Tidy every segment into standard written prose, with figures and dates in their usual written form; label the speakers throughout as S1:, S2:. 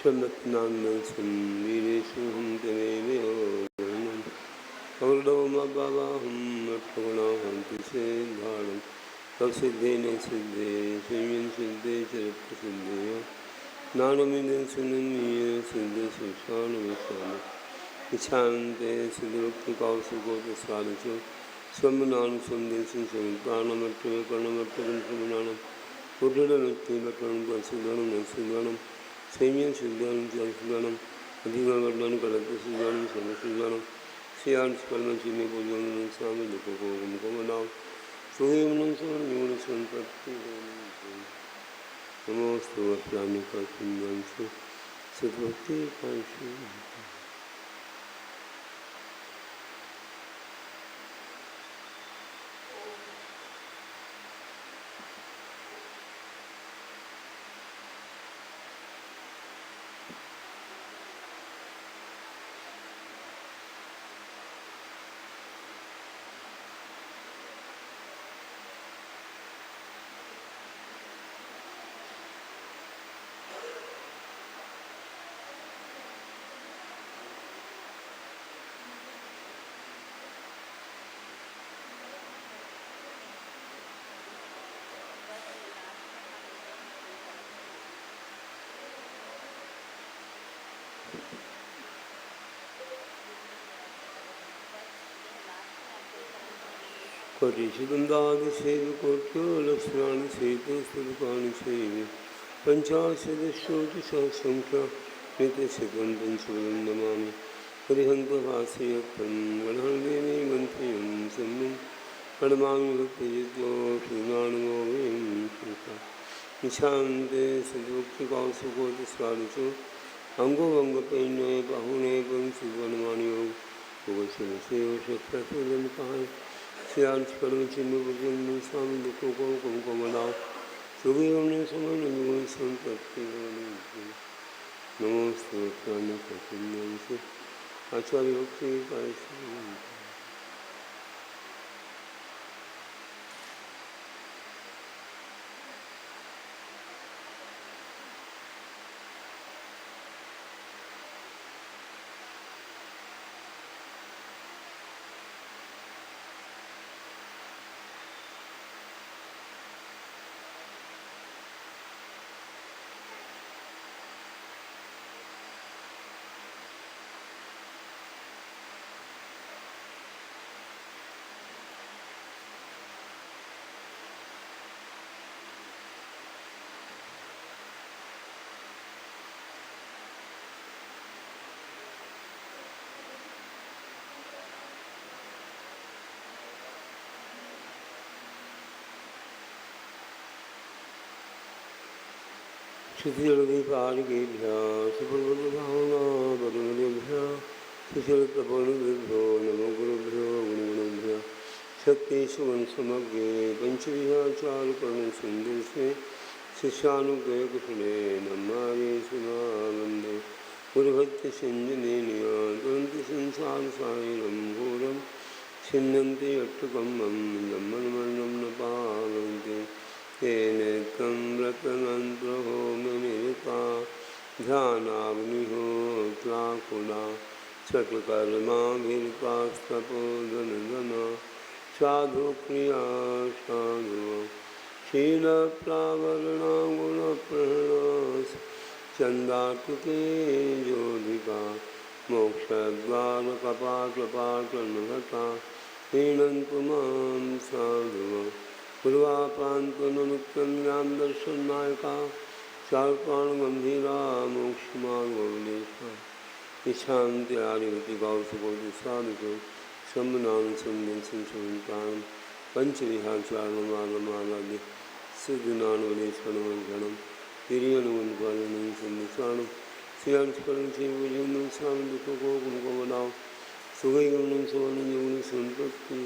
S1: Shamatnandan Samvireshum Deveyoganam Kaurdoma Babahum Atmagunaham Tisedharam Tavsiddhene Siddhe Srimyan Siddhe Charita Siddheya Nanamidan Sunamiya Siddha Sushana Vishana Ichante Siddhakti Kausukota Sadacho Swamanam Sundesam Samitranam Atva Karnamattavan Samananam Uddhadanatti Bhattanam Pasidanam Nasidanam Samiyan Siddhanam Jasidanam Adhimavardanam Kalata Siddhanam Samasiddhanam Siyam Sparna Chini Pujanam Sami Dukakogam Kamanam Suhimanam Saman Yuna Sanpatti Namastu Vaprami Kasimyansu Satvati Panshi Koti Shidandadi Sevi Kotyo Lakshmani Setu Sudukani Sevi Panchasya Shoti Sasankya Nitya Siddhantam Sudandamami Harihanta Vasiyattam Vadhandini Mantiyam Sammam Padmami Bhakti Yityo Shudanamo Vim Shukha Nishante Siddhukti Kausukoti Svadicho Ango Vanga Pene Bahune Pam Sudvanamani Yog Bhagashana Seyo Shakra Sudanikai Siyam Sparma Chini Pujanam Sami Dukakogam Kamanam Suhimanam Saman Yuna Sanpatti Namastu Vaprami Kasimyansu Acharya Bhakti Kaisi Shithiladiparikebhya Subhavadhavana Padmanabhya Shishilatapanubhyo Namogurubhyo Gungunubhya Shakti Suvan Samagye Panchaviha Charukarna Sundarshe Sishanugye Kushale Namari Sunavande Gurubhakti Sanjaneniya Turanti Sansara Sairam Ghoram Chinnanti Attukamam Yammanmanam Napavanti Enekam Ratanantraho Manirita Dhyanavniho Trakuna Saklakarma Virpastapodanadana Sadhu Kriya Sadhu Shila Pravarana Guna Pranas Chandatuke Jodhika Moksha Dvara Kapatra Hinantumam Sadhu Purvapantananuktam Yam Darshanayaka Sarpan Gambhira Mokshamargavadesha Nishanti Arivati Gausakoti Sadhiko Sammanan Sundensam Samantanam Panchavihacharanamalamadi Siddhanavadeshanam Tiriyanam Palanam Sandhusanam Siyam Sparam Chivajanam Sami Dukakogam Kamadam Sugayanam Savanam Yogam Sanpatti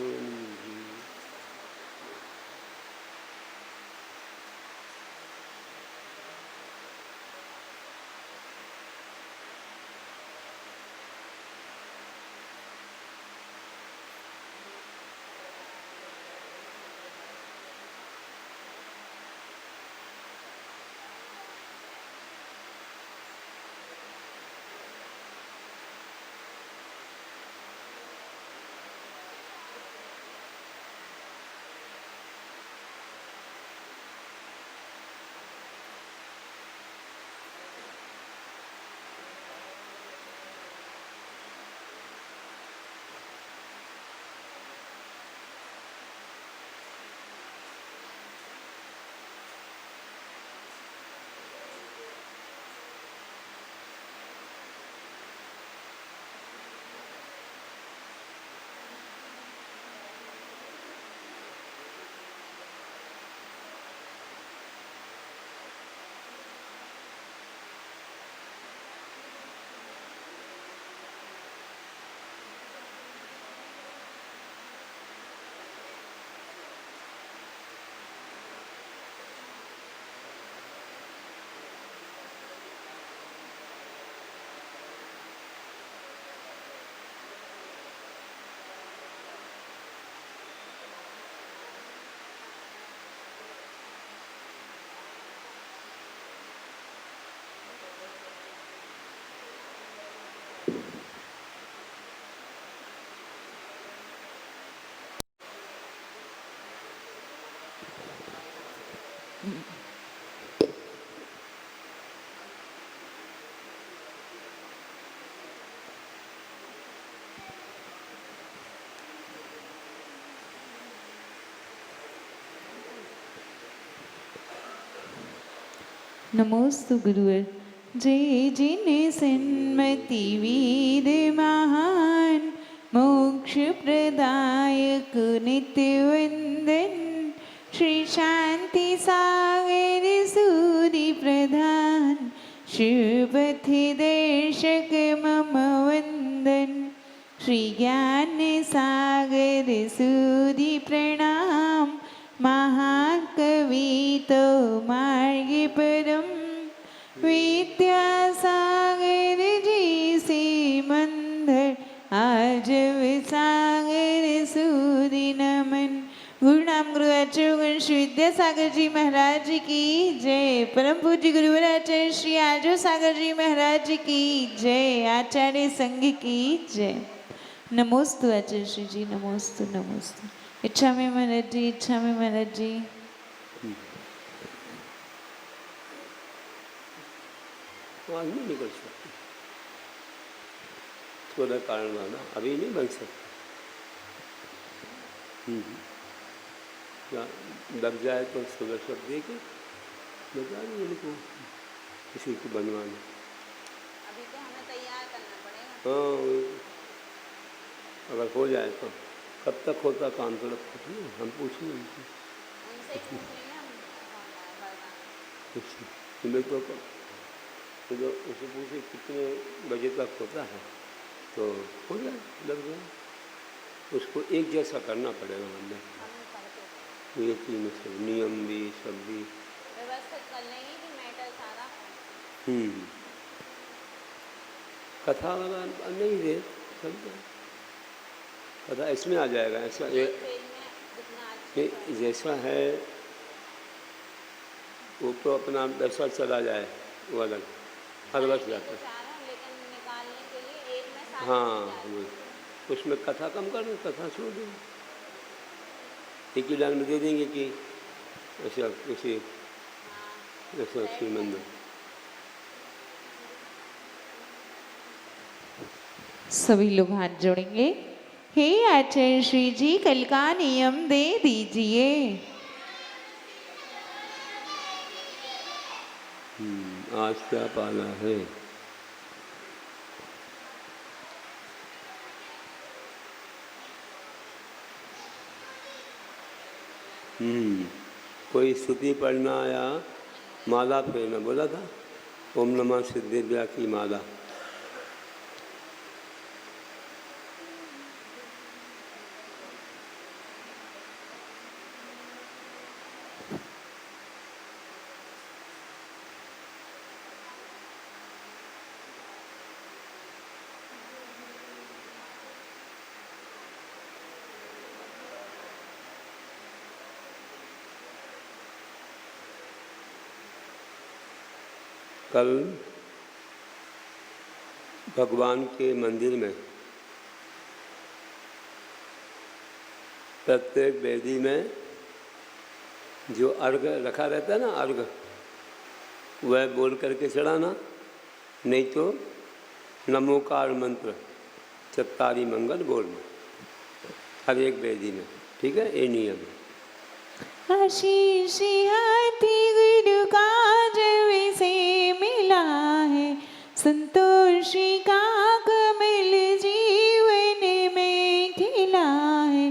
S2: नमोस्तु गुरुवर। जय जिने सन्मति वीर महान, मोक्ष प्रदायक नित्य वंदन, श्री शांति सागर सूर्य प्रधान, शिवपथि दर्शक मम वंदन, श्री ज्ञान सागर सूर्य प्रणाम, महाकवि तो मार्ग परम, विद्यासागर जी से मंदर, आज सागर सूर्य नमन। गुरु नाम गुरु आचार्य गुरु श्री विद्यासागर जी महाराज की जय। परम पूज्य गुरुवर आचार्य श्री आजो सागर जी महाराज की जय। आचार्य संघ की जय। नमोस्तु आचार्य श्री जी, नमोस्तु नमोस्तु। इच्छा में महाराज जी, इच्छा में महाराज जी।
S1: आज नहीं निकल सकती, थोड़ा कारण वाला अभी नहीं बन सकती। दब जाए तो सुबह सब दे के बता दें इनको, किसी को बनवाना।
S3: अभी तो हमें तैयार करना पड़ेगा।
S1: हाँ, अगर हो जाए तो कब तक होता काम, तो पूछिए, हम पूछिए उनसे
S3: ही पूछ लेंगे हम।
S1: तो उसे पूछे कितने बजे तक होता है, तो हो जाए, लग जाए। उसको एक जैसा करना पड़ेगा, मतलब ये तीनों सब नियम भी सब भी
S3: व्यवस्थित कर लेंगे कि मैटर सारा।
S1: कथा वाला नहीं दे सकते, कथा इसमें आ जाएगा। ऐसा जैसा है वो तो अपना वैसा चला जाए, वो अलग अलग जाता है।
S3: लेकिन निकालने के लिए एक में सारी
S1: हाँ, उसमें कथा कम कर दो, कथा छोड़ दो, एक ही लाइन में दे देंगे कि ऐसा किसी ऐसा श्रीमंदिर।
S2: सभी लोग हाथ जोड़ेंगे। हे आचार्य श्री जी, कल का नियम दे दीजिए।
S1: आज क्या पाला है? कोई स्तुति पढ़ना या माला फेरना बोला था, ओम नमः सिद्धिव्या की माला। कल भगवान के मंदिर में प्रत्येक वेदी में जो अर्घ रखा रहता है ना, अर्घ वह बोल करके चढ़ाना, नहीं तो नमोकार मंत्र चत्तारी मंगल बोलना हर एक वेदी में। ठीक है, ये नियम है।
S2: आशीष हाथी गुरु काज से मिला है, संतोषी का कमल जीवन में खिला है।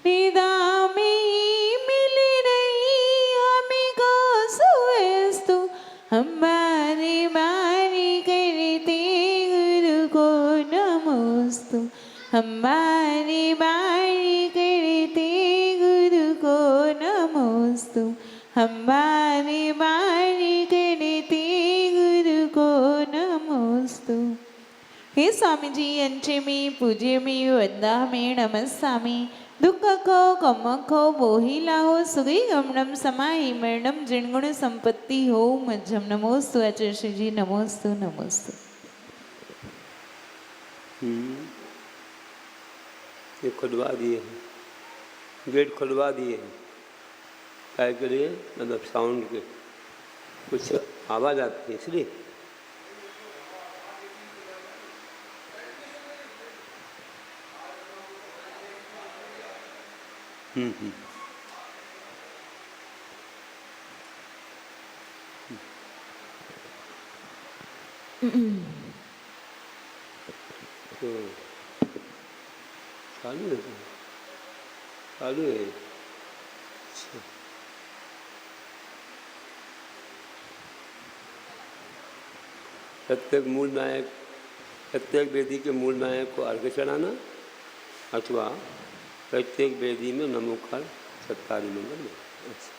S2: निदा में मिल रही हमको सुवस्तु, हम बारी बारी करते गुरु को नमोस्तु, हम बारी बारी करते गुरु को नमोस्तु, हम बारी बारी करते गुरु को नमोस्तु। हे स्वामी जी, अंचे में पूज्य में वंदा में नमस्सामी, दुख को कम को बोहिला हो, सुगई गमनम समाहि मरणम जिणगुण संपत्ति हो मध्यम। नमोस्तु आचार्य श्री जी, नमोस्तु नमोस्तु।
S1: ये खुलवा दिए हैं, गेट खुलवा दिए हैं। काय के लिए, मतलब साउंड के कुछ आवाज़ आती है इसलिए। हम्म। तो चालू है, चालू है। अच्छा। प्रत्येक मूल नायक, प्रत्येक वेदी के मूल नायक को अर्घ्य चढ़ाना अथवा प्रत्येक वेदी में नमोकार सत्कारी मंगल। अच्छा,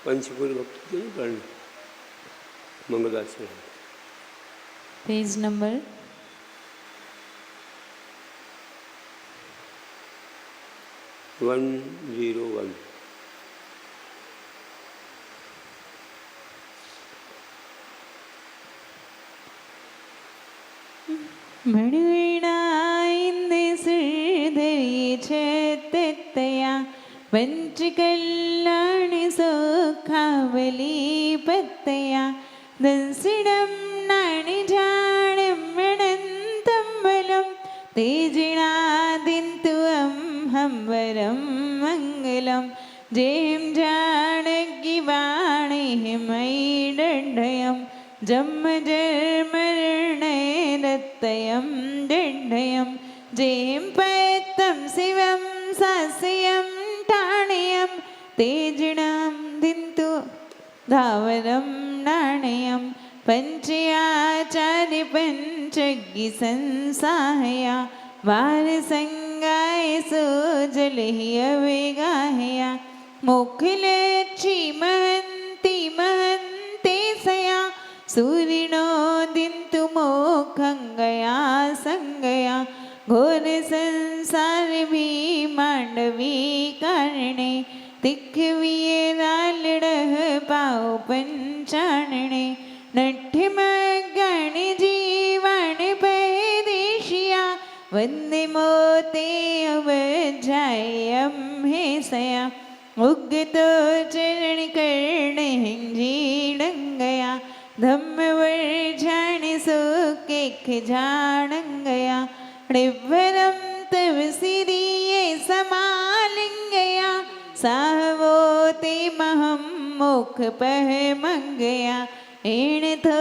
S1: पंचफूल भक्ति के लिए पढ़ना मंगलाचरण।
S2: Page number
S1: 101।
S2: मणिवीणायन्दसुरधरिछतया पञ्चकल्याणि सौखावलीपत्तया दंसिडं नाणिझाणं मणन्तं बलं तेजिणादिन्तु हंवरं मङ्गलं जें जानकीवाणिः मयिडण्डयं जन्मजन्मरणैरत्ययं दण्डयं जें पयत्तं शिवं सास्यं टाणयं तेजिणां दिन्तु धावरं नाणयं पञ्चयाचार्य पञ्चज्ञ संसाहया वारसंगाय सोजलह्यवेगाहया मोखलक्षी महन्ति महन्ते सया सूरिणो दिन्तु मोखङ्गया संगया घोर संसार भीमांडवी कारणे तिखवियरालडः पाव पंचाणणे नठ्ठिमगण जीवाण परदेशिया वंदे मोते अवध्यायं हे सया उगतो चरण कर्ण हिंजीडंगया धम्मवर्झाण सुकेख झाणंगया णिभ्वरं तव सिरिये समालिंगया साहवो ते महं मुखपह मंगया एण थो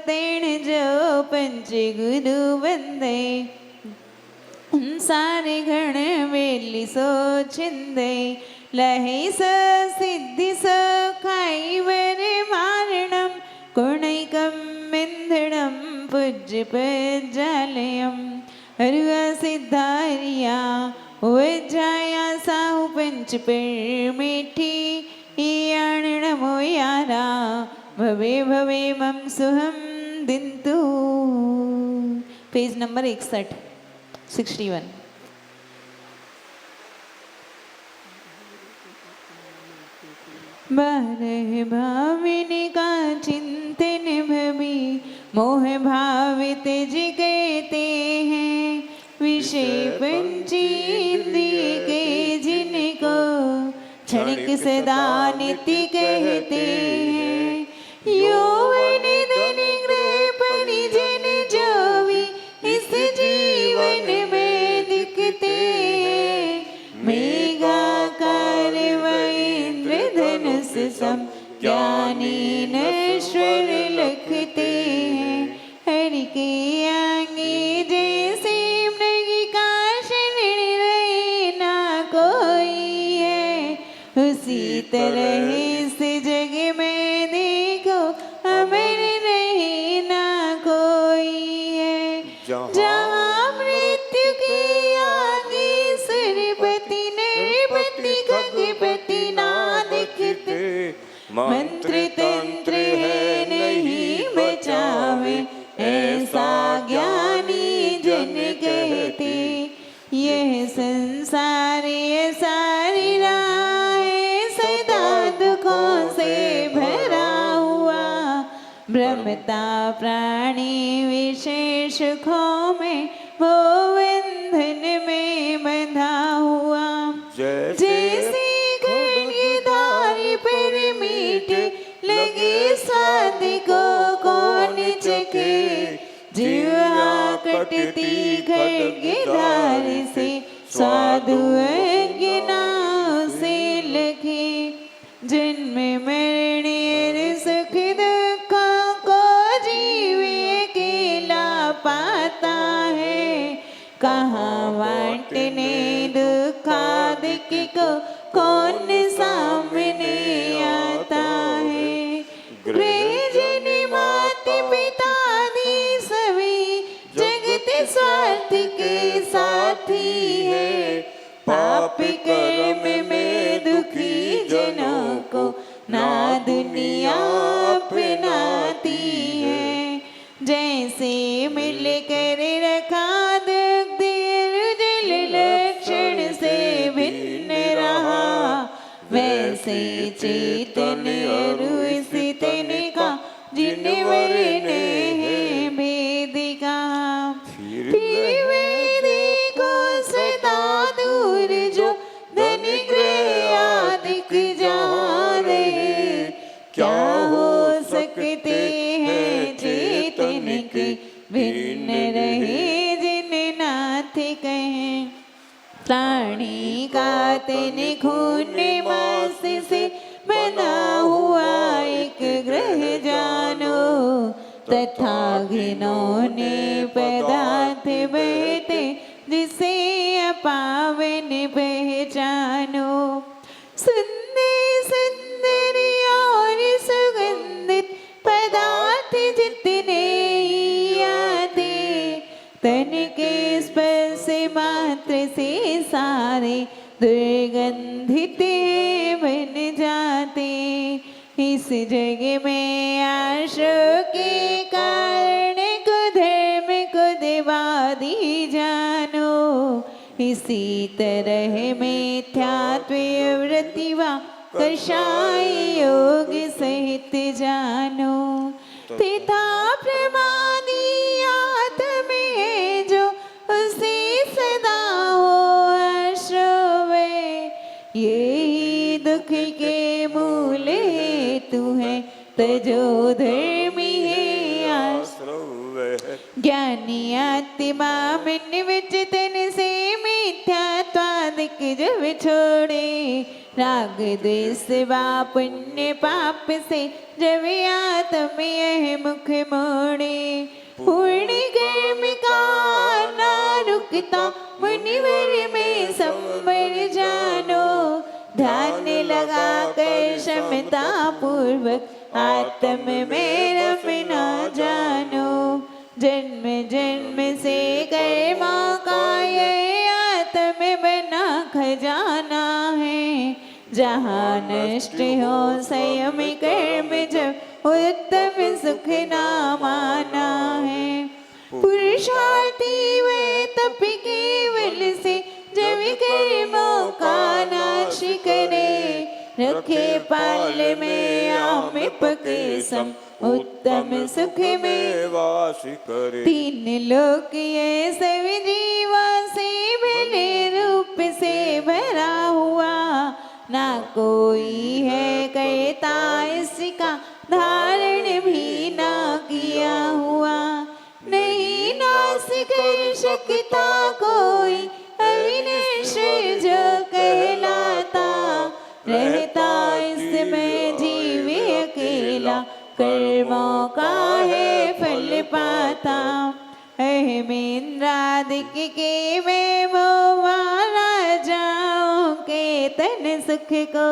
S2: तेण जो पंच गुरु वंदे सारे गण वेली सो छिंदे लहे सो सिद्धि सो खाईवर मारणम कुणैकं मिंधणं पूज्य पज्जालयं हरुआ सिद्धारिया वज्जाया साहु पंच पर मीठी ईयाण मोयारा भवे भवे मम सुहम दिन्तु। Page number 61। बारह भाविनी का चिंतन भवी मोह भावित जगते हैं विषय पंचेंद्रिय के जिनको क्षणिक सदा नित्य कहते हैं यौवन धन गृह परिजन जो भी इस जीवन में दिखते हैं मेघाकार वैन्द्र धनुष सम ज्ञानी नश्वर लखते हैं हरि के आगे जैसे मृग का शरण रहे ना कोई है उसी तरह इस जग में देखो अमर रहे ना कोई है जहाँ मृत्यु के आगे सुरपति नरपति खगपति यह संसार ये सारी राहें सदा दुखों से भरा हुआ, भ्रमता प्राणी विशेष सुखों में वो बंधन में बंधा हुआ। जैसे धारी पर मीठ लगे स्वाद को कौन चखे, जीवा कटती खड्गधार से स्वादु अज्ञान से लखे। जन्म मरण सुख दुखों को जीव अकेला पाता है, कहाँ बांटने दुखादिक को कौन सामने आता है। गृहजन माता पिता दी सभी जगत स्वार्थ के साथी है, पाप कर्म में दुखी जनों को ना दुनिया अपनाती है। जैसे मिलकर रखा दुख जल लक्षण से भिन्न रहा, वैसे चेतन अरु स्थितन का जिनवर ने है भेद कहा। फिर वेद को सदा दूर जो धन गृह आदिक जहाँ रहे, क्या हो सकते हैं चेतन के भिन्न रहे जिन नाथ कहें। प्राणी का तन खून मांस से बना हुआ एक ग्रह जानो, तथा घिनौने पदार्थ बहते जिसे अपावन पहचानो। सुंदर सुंदर और सुगंधित पदार्थ जितने ही आते, तन के स्पर्श मात्र से सारे दुर्गंधित बन जाते। इस जग में आशो के कारण को धर्म को दिवादी जानो, इसी तरह मिथ्यात्व वृत्ति व कषाय योग सहित जानो। तथा प्रमादी आत्म है जो उसे सदा हो आश्रय, यही दुख के मूल हेतु है तजो धर्मी है आश्रय। ज्ञानी आत्मा मन विच तन से मिथ्यात्वादिक जब छोड़े, राग द्वेष व पुण्य पाप से जब आत्म यह मुख मोड़े। पूर्ण कर्म का ना रुकता मुनिवर में संवर जानो, ध्यान लगा कर क्षमता पूर्वक आत्म में रमना जानो। जन्म जन्म से कर्मों का ये आत्म बना खजाना है, जहाँ नष्ट हो संयम कर्म जब उत्तम सुख ना माना है। पुरुषार्थी वे तप केवल से जब कर्मों का नाश करे, रखे पाल में आमिप के सम उत्तम सुख में वास करे। तीन लोक ये सब जीवा से भले रूप से भरा हुआ, ना कोई है कहता इसका धारण भी ना किया हुआ। नहीं नाश कर सकता कोई अविनाश जो कहलाता, रहता इसमें जीव अकेला कर्मों का है फल पाता। अहमेंद्रादिक के वे मोह जाओ के तन सुख को,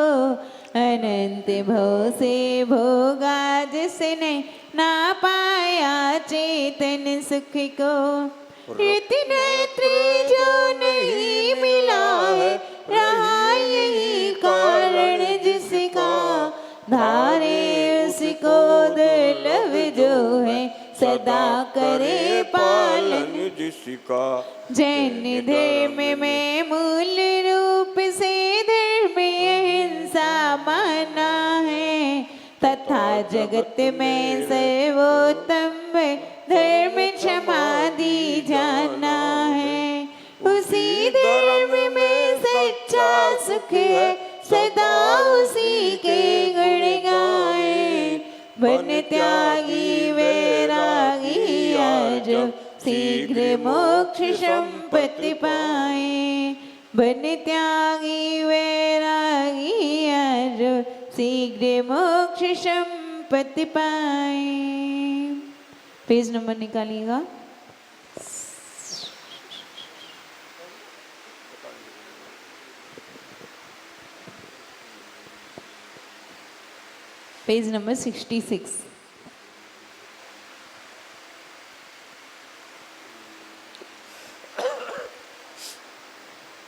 S2: अनंत भव से भोगा जिसने ना पाया चेतन सुख को। रत्न जो नहीं मिला है रहा यही कारण जिसका, धारे उसको दुर्लभ जो है सदा करे पालन जिस
S4: उसी का
S2: जैन धर्म में मूल रूप से धर्म अहिंसा माना है, तथा जगत में सर्वोत्तम धर्म क्षमा दी जाना है। उसी धर्म में सच्चा सुख है, सदा उसी के गुण गाए। बन त्यागी वैरागी आज शीघ्र मोक्ष संपत्ति पाए। बन त्यागी वैरागी आज शीघ्र मोक्ष संपत्ति पाए। पेज नंबर निकालिएगा। Page number 66।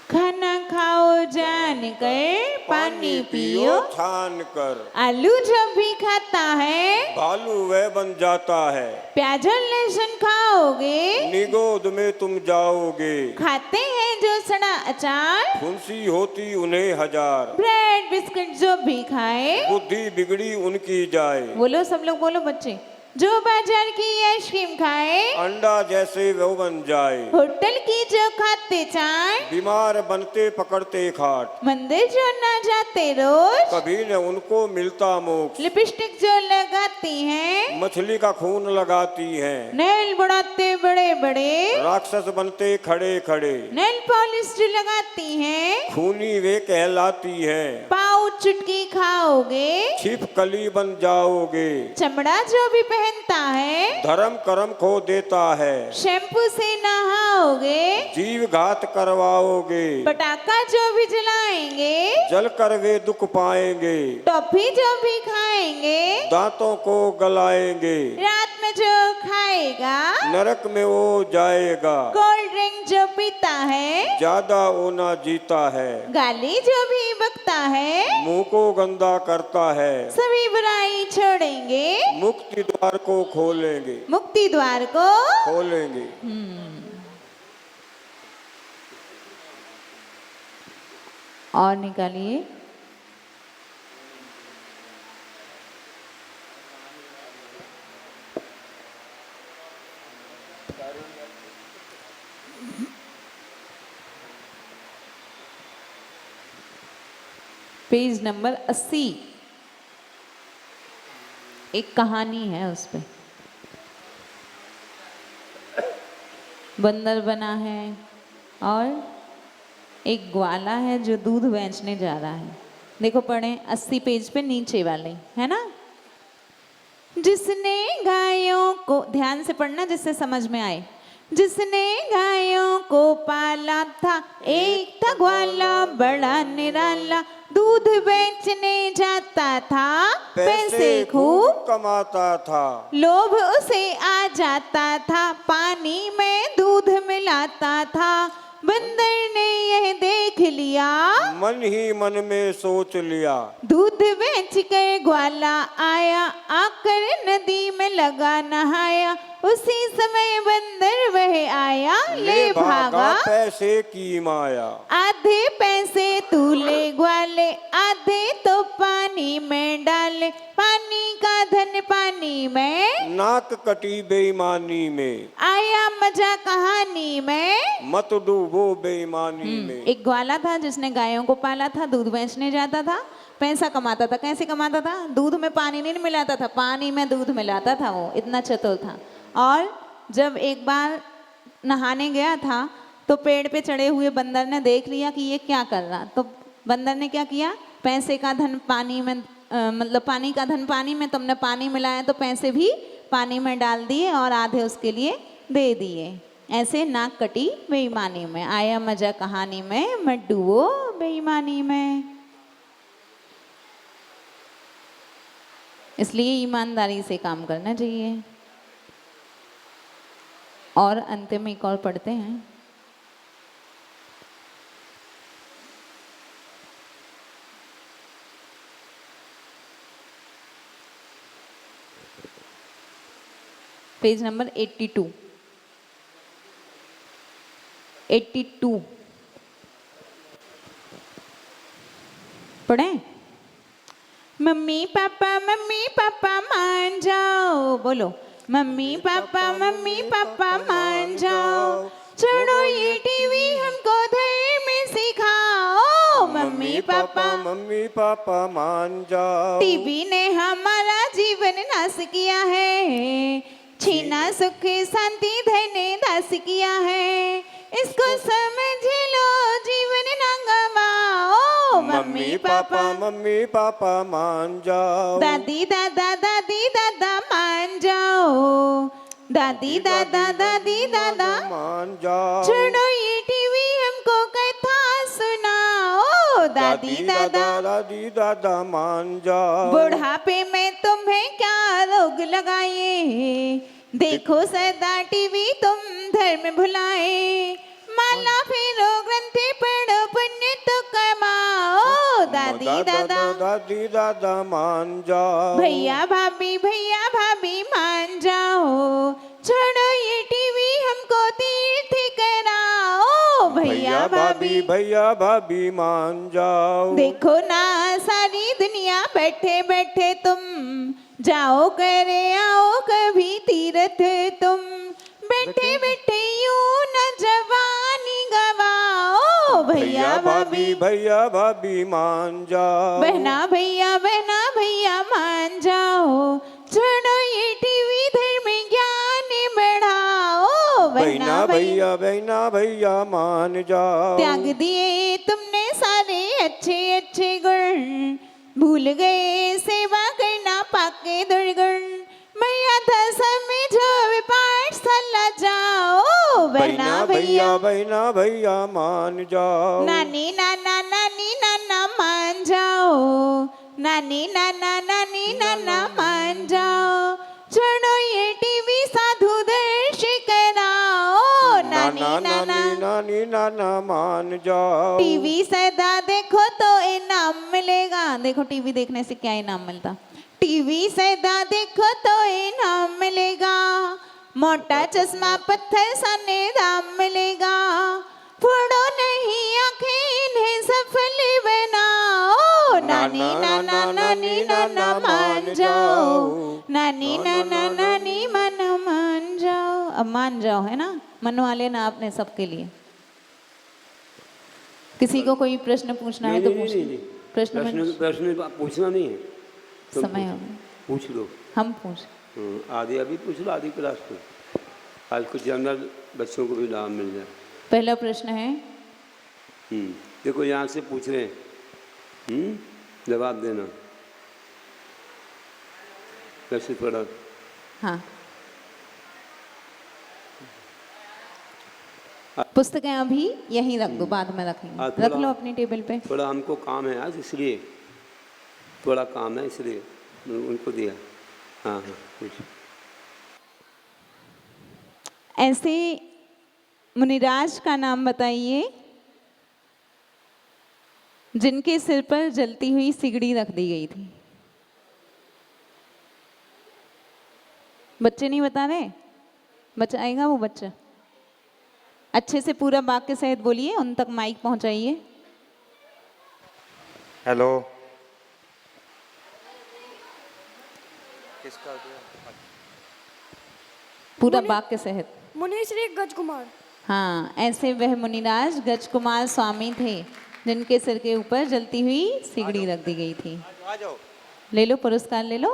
S2: खाना खाओ जान कर, पानी पियो
S4: छान कर।
S2: आलू जब भी खाता है,
S4: भालू वह बन जाता है।
S2: प्याज और लहसुन खाओगे,
S4: निगोद में तुम जाओगे।
S2: खाते हैं जो सड़ा अचार,
S4: फुंसी होती उन्हें हजार।
S2: ब्रेड बिस्किट जो भी खाए,
S4: बुद्धि बिगड़ी उनकी जाए।
S2: बोलो सब लोग बोलो बच्चे। जो बाजार की आइसक्रीम खाए,
S4: अंडा जैसे वो बन जाए।
S2: होटल की जो खाते चाय,
S4: बीमार बनते पकड़ते खाट।
S2: मंदिर जो ना जाते रोज,
S4: कभी न उनको मिलता मोक्ष।
S2: लिपस्टिक जो लगाती हैं,
S4: मछली का खून लगाती हैं।
S2: नेल बढ़ाते बड़े बड़े,
S4: राक्षस बनते खड़े खड़े।
S2: नेल पॉलिश जो लगाती हैं,
S4: खूनी वे कहलाती हैं।
S2: पाँव चुटकी खाओगे,
S4: छिपकली बन जाओगे।
S2: चमड़ा जो भी पहनता है,
S4: धर्म कर्म खो देता है।
S2: शैम्पू से नहाओगे,
S4: जीव घात करवाओगे।
S2: पटाखा जो भी जलाएंगे,
S4: जल कर वे दुख पाएंगे।
S2: टॉफी जो भी खाएंगे,
S4: दांतों को गलाएंगे।
S2: रात में जो खाएगा,
S4: नरक में वो जाएगा।
S2: कोल्ड ड्रिंक जो पीता है,
S4: ज्यादा ओना जीता है।
S2: गाली जो भी बकता है,
S4: मुंह को गंदा करता है।
S2: सभी बुराई छोड़ेंगे,
S4: मुक्ति द्वार को खोलेंगे।
S2: मुक्ति द्वार को
S4: खोलेंगे।
S2: और निकालिए। Page number 80। एक कहानी है उस पे। बंदर बना है और एक ग्वाला है जो दूध बेचने जा रहा है। देखो पढ़ें 80 पेज पे नीचे वाले, है ना। जिसने गायों को, ध्यान से पढ़ना जिससे समझ में आए। जिसने गायों को पाला था, एक था ग्वाला बड़ा निराला। दूध बेचने जाता था, पैसे खूब
S4: कमाता था।
S2: लोभ उसे आ जाता था, पानी में दूध मिलाता था। बंदर ने यह देख लिया,
S4: मन ही मन में सोच लिया।
S2: दूध बेच कर ग्वाला आया, आकर नदी में लगा नहाया। उसी समय बंदर वह आया, ले भागा
S4: पैसे की माया।
S2: आधे पैसे तू ले ग्वाले, आधे तो पानी में डाले। पानी का धन पानी में,
S4: नाक कटी बेईमानी में।
S2: आया मजा कहानी में,
S4: मत डूबो बेईमानी में।
S2: एक ग्वाला था जिसने गायों को पाला था, दूध बेचने जाता था, पैसा कमाता था। कैसे कमाता था? दूध में पानी नहीं मिलाता था, पानी में दूध मिलाता था। वो इतना चतुर था। और जब एक बार नहाने गया था तो पेड़ पे चढ़े हुए बंदर ने देख लिया कि ये क्या कर रहा। तो बंदर ने क्या किया, पैसे का धन पानी में, मतलब पानी का धन पानी में, तुमने पानी मिलाया तो पैसे भी पानी में डाल दिए और आधे उसके लिए दे दिए। ऐसे नाक कटी बेईमानी में, आया मजा कहानी में, मत डूबो बेईमानी में। इसलिए ईमानदारी से काम करना चाहिए। और अंत में एक और पढ़ते हैं। Page number 82। 82 पढ़े। मम्मी पापा मान जाओ, बोलो मम्मी पापा मान जाओ, छोड़ो ये टीवी हमको धर्म सिखाओ। मम्मी
S4: पापा मान जाओ।
S2: टीवी ने हमारा जीवन नाश किया है, छीना सुख शांति धन दास किया है, इसको समझ लो जीवन ना गवाओ।
S4: मम्मी पापा मान जाओ।
S2: दादी दादा मान जाओ, दादी दादा
S4: मान जाओ।
S2: छोड़ो ये टीवी हमको कथा सुनाओ। दादी
S4: दादा मान जाओ।
S2: बुढ़ापे में तुम्हें क्या रोग लगाए, देखो सदा टीवी तुम धर्म भुलाए, माला फेरो ग्रंथ पढ़ो पुण्य तो कमाओ। दादी
S4: दादा मान जाओ।
S2: भैया भाभी मान जाओ, छोड़ो ये टीवी हमको तीर्थ कराओ। भैया
S4: भाभी मान जाओ।
S2: देखो ना सारी दुनिया बैठे बैठे तुम, जाओ करे आओ कभी तीर्थ तुम, बैठे बैठे यूं न जवानी गवाओ। भैया
S4: भाभी मान जाओ।
S2: बहना भैया मान जाओ, छोड़ो ये टीवी धर्म ज्ञान बढ़ाओ।
S4: बहना भैया मान जाओ।
S2: त्याग दिए तुमने सारे अच्छे गुण, भूल गए सेवा करना पाके दुर्गुण, मैया था समझो पाठशाला जाओ। बहना
S4: भैया मान जाओ।
S2: नानी नाना मान जाओ, नानी नाना मान जाओ, छोड़ो ये टीवी साधु दर्श कराओ।
S4: नानी नाना मान जाओ।
S2: टीवी सदा देखो तो इनाम मिलेगा, देखो टीवी देखने से क्या इनाम मिलता, टीवी सदा देखो तो इनाम मिलेगा, मोटा चश्मा पत्थर सा दाम मिलेगा, फोड़ो नहीं आंखें इन्हें सफल बनाओ। नानी नाना मान जाओ, नानी नाना मान जाओ। अब मान जाओ, है ना, मनवा लेना आपने सबके लिए। किसी को कोई प्रश्न पूछना है तो पूछ
S1: नहीं। प्रश्न पूछना नहीं है, तुम
S2: समय हो गया,
S1: पूछ लो।
S2: हम पूछ।
S1: आधी अभी पूछ लो, आधी क्लास को, आज कुछ जनरल बच्चों को भी लाभ मिल जाए।
S2: पहला प्रश्न है,
S1: देखो यहाँ से पूछ रहे हैं, जवाब देना कैसे थोड़ा।
S2: हाँ, पुस्तकें अभी यहीं रख दो, बाद में रखेंगे, रख लो अपनी टेबल पे।
S1: थोड़ा हमको काम है आज, इसलिए थोड़ा काम है, इसलिए उनको दिया। हाँ कुछ
S2: ऐसे मुनिराज का नाम बताइए जिनके सिर पर जलती हुई सिगड़ी रख दी गई थी। बच्चे नहीं बता रहे, बच्चा आएगा वो बच्चा, अच्छे से पूरा वाक्य सहित बोलिए, उन तक माइक पहुंचाइए।
S4: हेलो,
S2: पूरा वाक्य सहित।
S5: मुनीश्री गज कुमार।
S2: हाँ, ऐसे वह मुनिराज गज कुमार स्वामी थे जिनके सिर के ऊपर जलती हुई सिगड़ी रख दी गई थी। ले लो पुरस्कार, ले लो।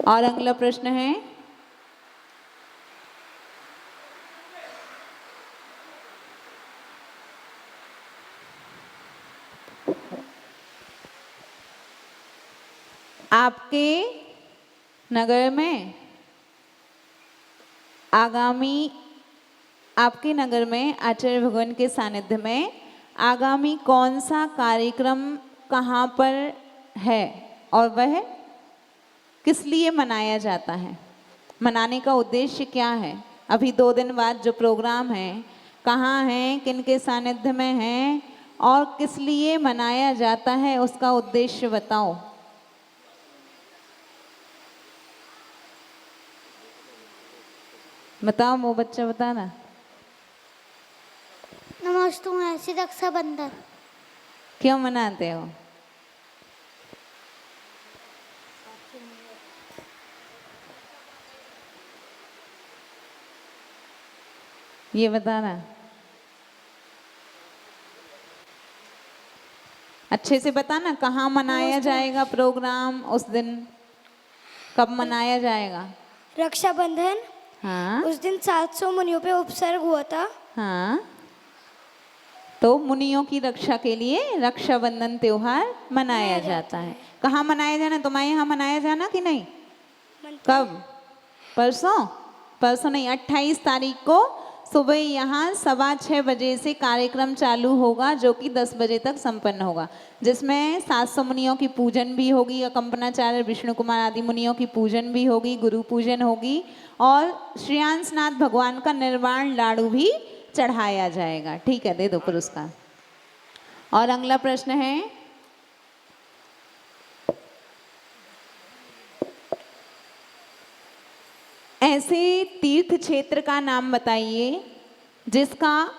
S2: और अगला प्रश्न है, आपके नगर में आपके नगर में आचार्य भगवान के सानिध्य में आगामी कौन सा कार्यक्रम कहाँ पर है और वह किस लिए मनाया जाता है, मनाने का उद्देश्य क्या है। अभी 2 दिन बाद जो प्रोग्राम है, कहाँ है, किनके सानिध्य में है और किस लिए मनाया जाता है, उसका उद्देश्य बताओ। बताओ, वो बच्चा बता ना।
S5: नमस्तु ऐसी रक्षाबंधन।
S2: क्यों मनाते हो? ये बताना अच्छे से, बताना कहाँ मनाया जाएगा प्रोग्राम उस दिन, कब मनाया जाएगा?
S5: रक्षाबंधन,
S2: हाँ
S5: उस दिन 700 मुनियों पे उपसर्ग हुआ था।
S2: हाँ, तो मुनियों की रक्षा के लिए रक्षाबंधन त्योहार मनाया जाता है। कहाँ मनाया जाना? तुम्हारे यहाँ मनाया जाना कि नहीं? कब? परसों? परसों नहीं, 28 तारीख को सुबह यहाँ 6:15 बजे से कार्यक्रम चालू होगा, जो कि 10 बजे तक संपन्न होगा, जिसमें 700 मुनियों की पूजन भी होगी, अकंपनाचार्य विष्णु कुमार आदि मुनियों की पूजन भी होगी, गुरु पूजन होगी, और श्रेयांसनाथ भगवान का निर्वाण लाडू भी चढ़ाया जाएगा। ठीक है, दे दो पुरस्कार। और अगला प्रश्न है, ऐसे तीर्थ क्षेत्र का नाम बताइए जिसका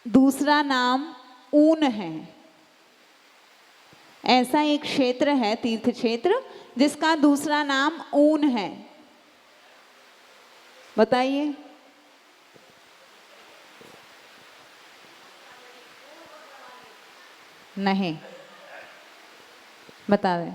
S2: दूसरा नाम ऊन है। ऐसा एक क्षेत्र है, तीर्थ क्षेत्र, जिसका दूसरा नाम ऊन है, बताइए। नहीं, बता दें।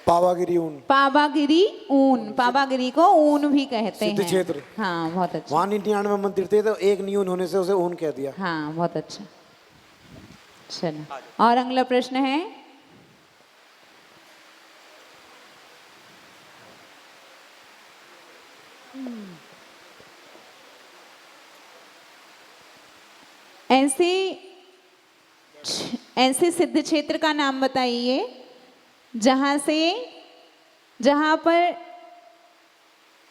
S6: पावागिरी ऊन।
S2: पावागिरी ऊन, पावागिरी को ऊन भी कहते हैं।
S6: सिद्ध क्षेत्र।
S2: हाँ, बहुत अच्छा।
S6: वहाँ 99 मंदिर थे तो एक न्यून होने से उसे ऊन कह दिया।
S2: हाँ, बहुत अच्छा। चलो, और अगला प्रश्न है, ऐसे सिद्ध क्षेत्र का नाम बताइए जहां पर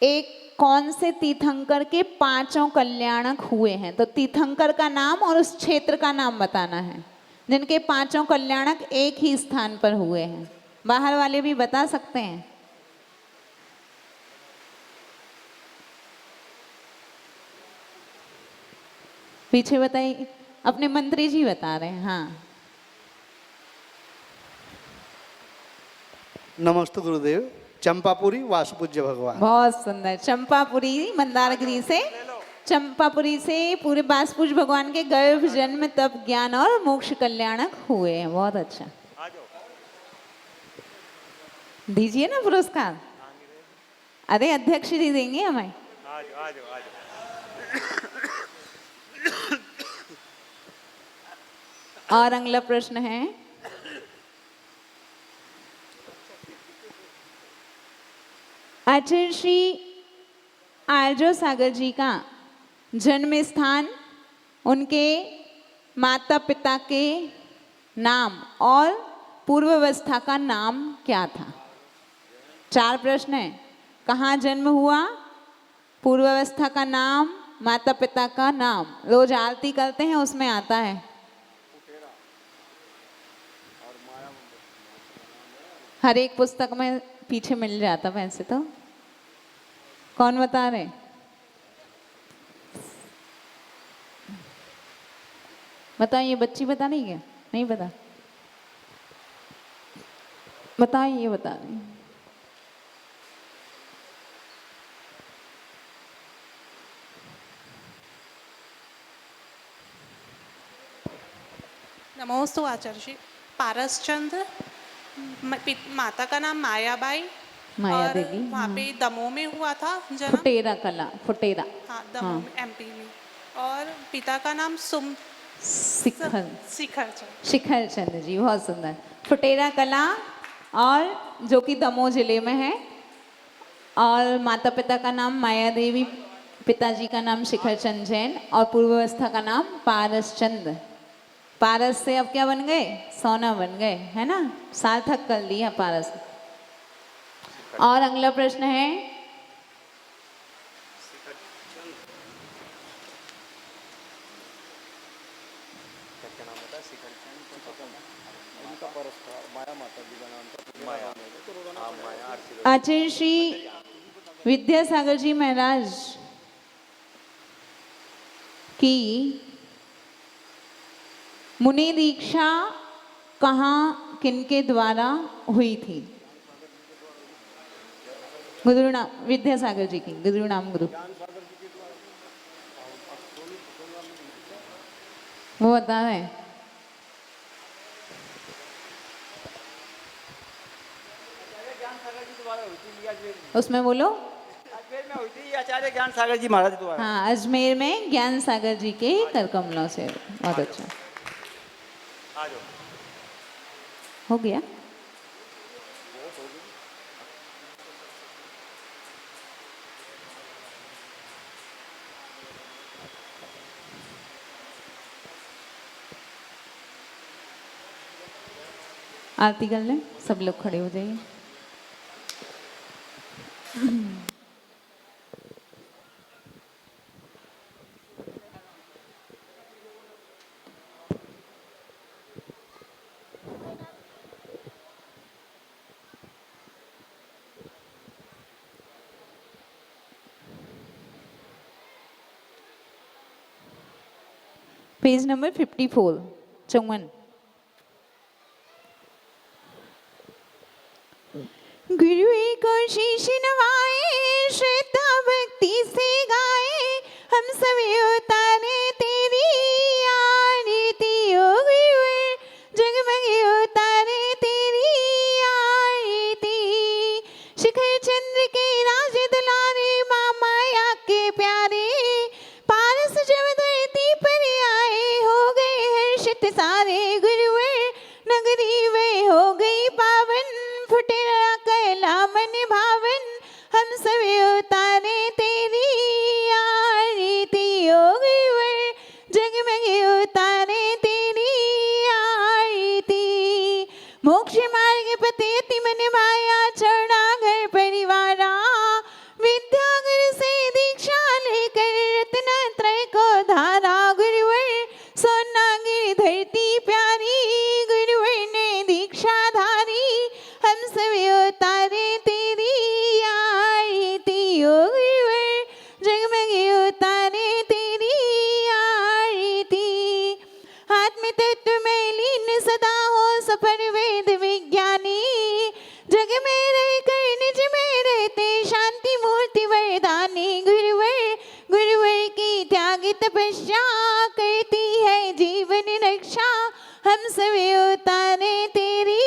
S2: एक कौन से तीर्थंकर के 5 कल्याणक हुए हैं। तो तीर्थंकर का नाम और उस क्षेत्र का नाम बताना है, जिनके 5 कल्याणक एक ही स्थान पर हुए हैं। बाहर वाले भी बता सकते हैं। पीछे बताइए, अपने मंत्री जी बता रहे हैं। हाँ,
S7: नमस्ते गुरुदेव। चंपापुरी वासुपूज्य भगवान।
S2: बहुत सुंदर। चंपापुरी मंदारगिरी से, चंपापुरी से पूरे वासुपूज्य भगवान के गर्भ जन्म तप ज्ञान और मोक्ष कल्याणक हुए हैं। बहुत अच्छा, दीजिए ना पुरस्कार। अरे अध्यक्ष जी देंगे हमें। और अगला प्रश्न है, आचार्य श्री आर्य सागर जी का जन्म स्थान, उनके माता पिता के नाम और पूर्वावस्था का नाम क्या था? 4 प्रश्न है। कहाँ जन्म हुआ, पूर्वावस्था का नाम, माता पिता का नाम। रोज आरती करते हैं, उसमें आता है। हर एक पुस्तक में पीछे मिल जाता वैसे तो। कौन बता रहे? बताइए, बच्ची बता रही क्या? नहीं बता, बताइए, बता रही।
S8: नमोस्तु आचार्य जी। पारसचंद्र, माता का नाम मायाबाई,
S2: माया
S8: और
S2: देवी।
S8: वहाँ
S2: हाँ।
S8: पे दमोह में हुआ था जन्म।
S2: फुटेरा कला, फुटेरा।
S8: हाँ, दमोह में, एमपी में। और पिता का नाम
S2: शिखर
S8: शिखर
S2: चंद्र जी। बहुत सुंदर। फुटेरा कला, और जो कि दमोह जिले में है। और माता पिता का नाम माया देवी, पिताजी का नाम शिखर चंद जैन, और पूर्वावस्था का नाम पारस चंद। पारस से अब क्या बन गए? सोना बन गए, है ना? सार्थक कर लिया पारस। और अगला प्रश्न है, आचार्य श्री विद्यासागर जी महाराज की मुनि दीक्षा कहाँ किनके द्वारा हुई थी? गुरु नाम विद्यासागर जी की, गुरु नाम गुरु, वो बता रहे। उसमें बोलो।
S9: अजमेर में हुई थी आचार्य ज्ञान सागर जी महाराज द्वारा।
S2: हाँ, अजमेर में ज्ञान सागर जी के कर कमलों से। बहुत अच्छा, हो गया। आरती कर लें, सब लोग खड़े हो जाइए। Page number 54, 54। गुरु को शीश नवाए, श्रद्धा भक्ति से गाए, हम सब उतारे तेरी आरती ओ गुरुवर, जगमग उतारे तेरी आरती। शिखर चंद्र के राज दुलारे, माँ माया के प्यारे, पारस जब धरती पर आए, हो गए हर्षित सारे। गुरुवर नगरी वे हो गई पावन, फुटे कैला मन भावन, हम सब उतारे तेरी आरती ओ गुरुवर, जगमग उतारे तेरी आरती। मोक्ष मार्ग पते अति मन माया, चरणागर परिवारा, विद्यागर से दीक्षा लेकर रत्नत्रय को धारा। गुरुवर सोनागिरी धरती प्यारी, गुरुवर ने दीक्षा धारी, हम सब उतारे तेरी आरती ओ गुरुवर, जगमग उतारे तेरी आरती। आत्म तत्व में लीन सदा हो सफल वेद विज्ञानी, जग में रहकर निज में रहते शांति मूर्ति वरदानी। गुरुवर गुरुवर की त्याग तपस्या, करती है जीवन रक्षा, हम सब उतारे तेरी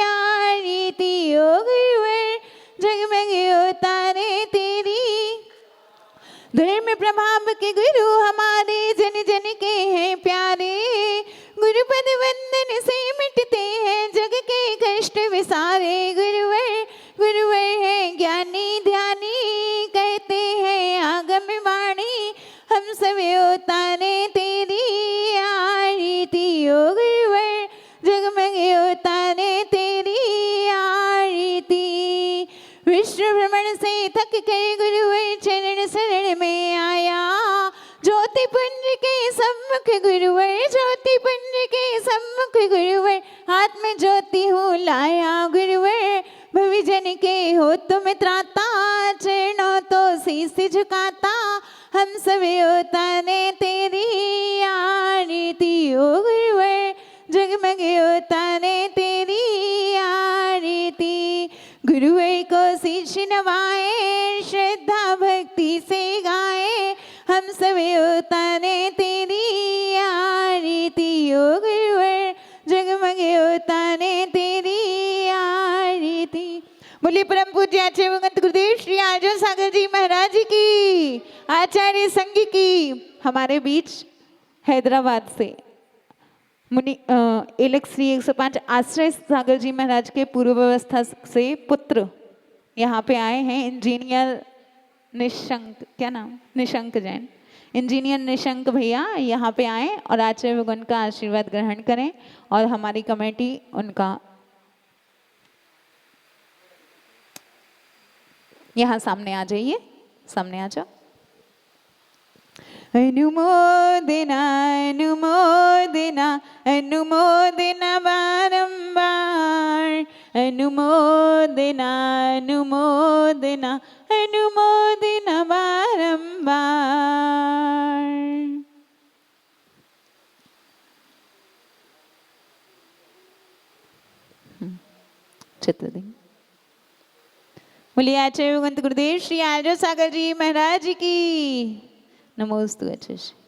S2: आरती ओ गुरुवर, जगमग उतारे तेरी। धर्म प्रभाव के गुरु हमारे, जन जन के हैं प्यारे, गुरुपद वंदन से मिटते हैं जग के कष्ट विसारे। गुरुवर गुरुवर है ज्ञानी ध्यानी, कहते हैं आगम वाणी, हम सब उतारे तेरी आरती ओ गुरुवर, जगमग उतारे तेरी आरती। विश्व भ्रमण से थक कर गुरुवर चरण शरण में आया, ज्योति पुंज के सम्मुख गुरुवर, ज्योति पुंज के सम्मुख गुरुवर, आत्म ज्योति हूँ लाया। गुरुवर भविजन के हो तुम त्राता, चरणों तो शीश झुकाता, हम सब उतारे तेरी आरती ओ गुरुवर, जगमग उतारे तेरी आरती। गुरुवर को शीश नवाए, श्रद्धा भक्ति से गाए, हम सब उतारे तेरी आरती ओ गुरुवर, जगमग उतारे तेरी आरती। बोलिए परम पूज्य आचार्य भगवंत गुरुदेव श्री आर्जन सागर जी महाराज की, आचार्य संघ की। हमारे बीच हैदराबाद से मुनि एलेक्स श्री 105 आश्रय सागर जी महाराज के पूर्व व्यवस्था से पुत्र यहाँ पे आए हैं, इंजीनियर निशंक, क्या नाम, निशंक जैन। इंजीनियर निशंक भैया यहाँ पे आए और आचार्य भगवान का आशीर्वाद ग्रहण करें, और हमारी कमेटी उनका यहाँ सामने आ जाइए, सामने आ जाओ। अनुमोदना अनुमोदना अनुमोदना बारंबार, अनुमोदना अनुमोदना अनुमोदना अनुमोदन बारंबार। चित्र देंगे। बोलिए आचार्य भगवंत गुरुदेव श्री आर्य सागर जी महाराज की नमोस्तु आचार्य।